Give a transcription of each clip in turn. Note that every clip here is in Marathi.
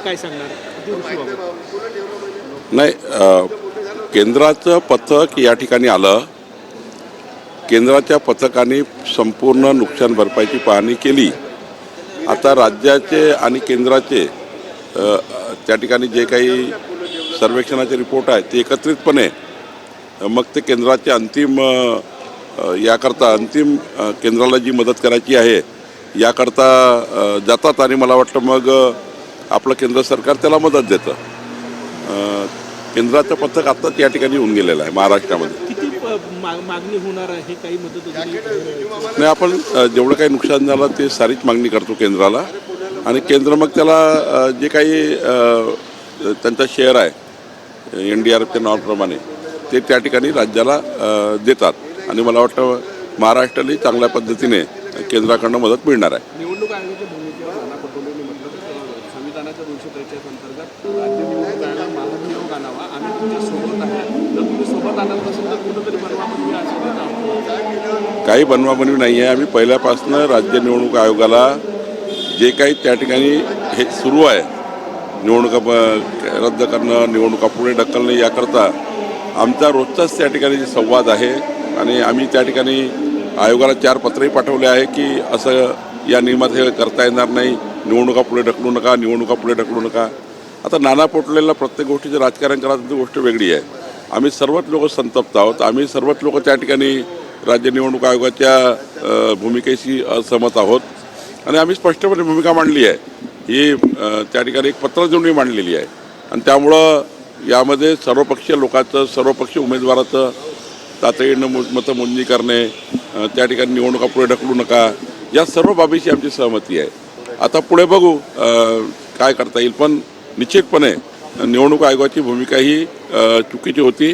काय सांगणार अतिवृष्टीबाबत? नाही, केंद्राचं पथक या ठिकाणी आलं. केंद्राच्या पथकाने संपूर्ण नुकसान भरपाईची पाहणी केली. आता राज्याचे आणि केंद्राचे त्या ठिकाणी जे काही सर्वेक्षणाचे रिपोर्ट आहेत ते एकत्रितपणे मग ते केंद्राचे अंतिम केंद्राला जी मदत करायची आहे याकरता जातात आणि मला वाटतं मग आपलं केंद्र सरकार त्याला मदत देतं. केंद्राचं पथक आत्ताच या ठिकाणी येऊन गेलेलं आहे महाराष्ट्रामध्ये. किती मागणी होणार आहे? काही मदत नाही, आपण जेवढं काही नुकसान झालं ते सारीच मागणी करतो केंद्राला आणि केंद्र मग त्याला जे काही त्यांचा शेअर आहे NDRFच्या नॉर्मप्रमाणे ते त्या ठिकाणी राज्याला देतात आणि मला वाटतं महाराष्ट्रालाही चांगल्या पद्धतीने केंद्राकडनं मदत मिळणार आहे. निवडणूक आयोगाच्या भूमिकेवर नाना पटोलेंनी म्हटलं संविधानाच्या 243 अंतर्गत राज्य निवडणूक आयोगाला महाभियोग आणावा, आम्ही तुमच्या सोबत आहे, जर तुम्ही सोबत आणाल नसेल तर कुठंतरी बनवाबनवी असेल. काही बनवाबनवी नाही आहे. आम्ही पहिल्यापासून राज्य निवडणूक आयोगाला जे काही त्या ठिकाणी हे सुरू आहे निवडणुका रद्द करणं, निवडणुका पुढे ढकलणं याकरता आमचा रोजचाच त्या ठिकाणी संवाद आहे आणि आम्ही त्या ठिकाणी आयोगाला 4 पत्रही पाठवले आहे की असं या नियमात हे करता येणार नाही, निवडणुका पुढे ढकलू नका, निवडणुका पुढे ढकलू नका. आता नाना पटोलेला प्रत्येक गोष्टीचं राजकारण करायचं ती गोष्ट वेगळी आहे. आम्ही सर्वच लोक संतप्त आहोत. आम्ही सर्वच लोक त्या ठिकाणी राज्य निवडणूक आयोगाच्या भूमिकेशी असहमत आहोत आणि आम्ही स्पष्टपणे भूमिका मांडली आहे. ही त्या ठिकाणी एक पत्र देऊन मांडलेली आहे आणि त्यामुळं यामध्ये सर्वपक्षीय लोकांचं, सर्वपक्षीय उमेदवाराचं तातडीनं मतमोजणी करणे, त्या ठिकाणी निवडणुका पुढे ढकलू नका, या सर्व बाबीशी आमची सहमती आहे. आता पुढे बघू काय करता येईल, पण निश्चितपणे निवडणूक आयोगाची भूमिका ही चुकीची होती.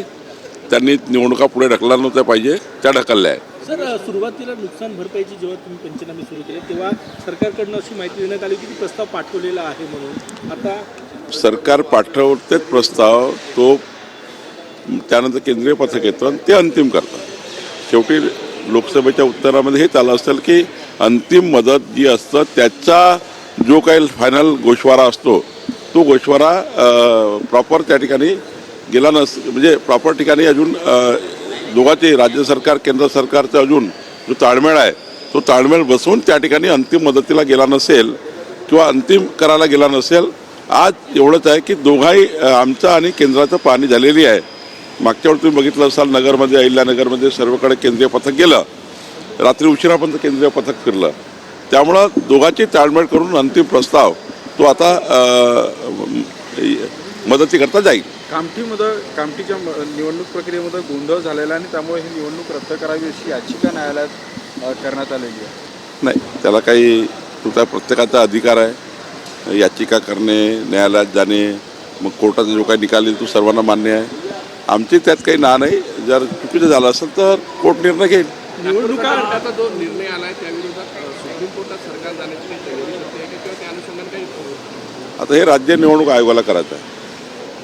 त्यांनी निवडणुका पुढे ढकलल्या नव्हत्या पाहिजे, त्या ढकलल्या आहे. सर, सुरुवातीला नुकसान भरपाईची जेव्हा तुम्ही पंचनामे सुरू केले तेव्हा सरकारकडनं अशी माहिती देण्यात आली की प्रस्ताव पाठवलेला आहे म्हणून. आता सरकार पाठवतेच प्रस्ताव, तो त्यानंतर केंद्रीय पथक येतं आणि ते अंतिम करतं. शेवटी लोकसभेच्या उत्तरामध्ये हे आलं असेल की अंतिम मदत जी असतं त्याचा जो काही फायनल गोषवारा असतो तो गोषवारा प्रॉपर त्या ठिकाणी गेला म्हणजे प्रॉपर ठिकाणी अजून दोघांचे राज्य सरकार केंद्र सरकारचा अजून जो ताळमेळ आहे तो ताळमेळ बसवून त्या ठिकाणी अंतिम मदतीला गेला नसेल किंवा अंतिम करायला गेला नसेल. आज एवढंच आहे की दोघाही आमचं आणि केंद्राचं पाहणी झालेली आहे. मागच्या वेळी तुम्ही बघितलं असाल नगरमध्ये, अहिल्यानगरमध्ये सर्वकडे केंद्रीय पथक गेलं, रात्री उशिरापर्यंत केंद्रीय पथक फिरलं. त्यामुळं दोघांची ताळमेळ करून अंतिम प्रस्ताव तो आता मदतीकरता जाईल. कामठीच्या निवडणूक प्रक्रियेमध्ये गोंधळ झालेला आणि त्यामुळे ही निवडणूक रद्द करावी अशी याचिका न्यायालयात करण्यात आलेली आहे. नाही, त्याला काही तुमचा प्रत्येकाचा अधिकार आहे याचिका करणे, न्यायालयात जाणे, मग कोर्टाचा जो काही निकाल येईल तो सर्वांना मान्य आहे. आमची त्यात काही ना नाही. जर चुकीचं झालं असेल तर कोर्ट निर्णय घेईल. निवडणुका जो निर्णय आला आहे त्याविरोधात सुप्रीम कोर्टात सरकार जाण्याची काही तयारी होते का किंवा त्या अनुषंगाने काही? आता हे राज्य निवडणूक आयोगाला करायचं आहे,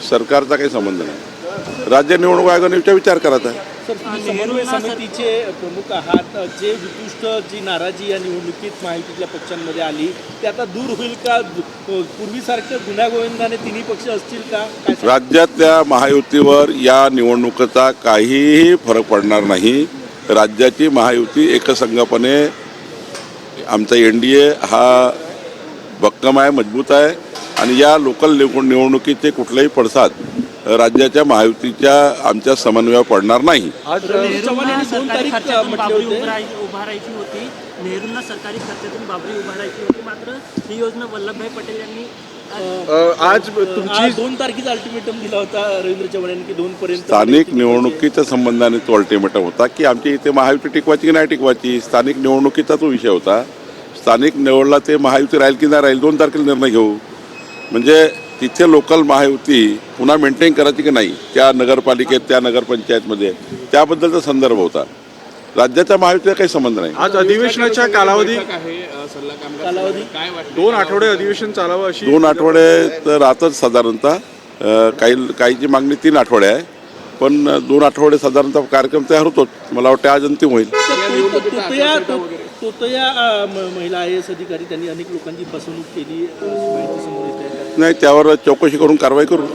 सरकारचा काही संबंध नाही. राज्य निवडणूक आयोगाने विचार करायचा आहे. सर, तुम्ही समन्वय समितीचे प्रमुख आहात. जे वितुष्ट जी नाराजी या निवडणुकीत महायुतीतल्या पक्षांमध्ये आली ती आता दूर होईल का? पूर्वीसारखं गुण्यागोविंदाने तिन्ही पक्ष असतील का? राज्यातल्या महायुतीवर या निवडणुकीचा काहीही फरक पडणार नाही. राज्याची महायुती एकसंघपणे, आमचा NDA हा भक्कम आहे, मजबूत आहे आणि या लोकल निवडणुकीचे कुठलेही पडसाद राज्याच्या महायुतीच्या आमच्या समन्वयावर पडणार नाही. आज नेहरूंना सरकारी खर्चातून बाबरी उभारायची होती, नेहरूंना सरकारी खर्चातून बाबरी उभारायची होती, मात्र ही योजना वल्लभभाई पटेल यांनी आज तुमची 2 तारखेचा अल्टिमेटम दिला होता रवींद्र चव्हाण यांनी की 2 पर्यंत. स्थानिक निवडणुकीच्या संबंधाने तो अल्टिमेटम होता की आमची इथे महायुती टिकवायची की नाही टिकवायची. स्थानिक निवडणुकीचा तो विषय होता. स्थानिक निवडला ते महायुती राहील की नाही राहील 2 तारखेला निर्णय घेऊ. म्हणजे तिथे लोकल महायुती पुन्हा मेंटेन करायची की नाही त्या नगरपालिकेत, त्या नगरपंचायतमध्ये, त्याबद्दलचा संदर्भ होता. राज्याच्या महायुतीचा काही संबंध नाही. आज अधिवेशनाच्या कालावधी कालावधी 2 आठवडे अधिवेशन चालावं अशी 2 आठवडे तर राहतच साधारणतः. काहीची मागणी 3 आठवडे आहे, पण 2 आठवडे साधारणतः कार्यक्रम तयार होतो. मला वाटतं आज अंतिम होईल. तोतया महिला IAS अधिकारी त्यांनी अनेक लोकांची फसवणूक केली अशी माहिती समोर येत आहे. नाही त्यावर चौकशी करून कारवाई करू.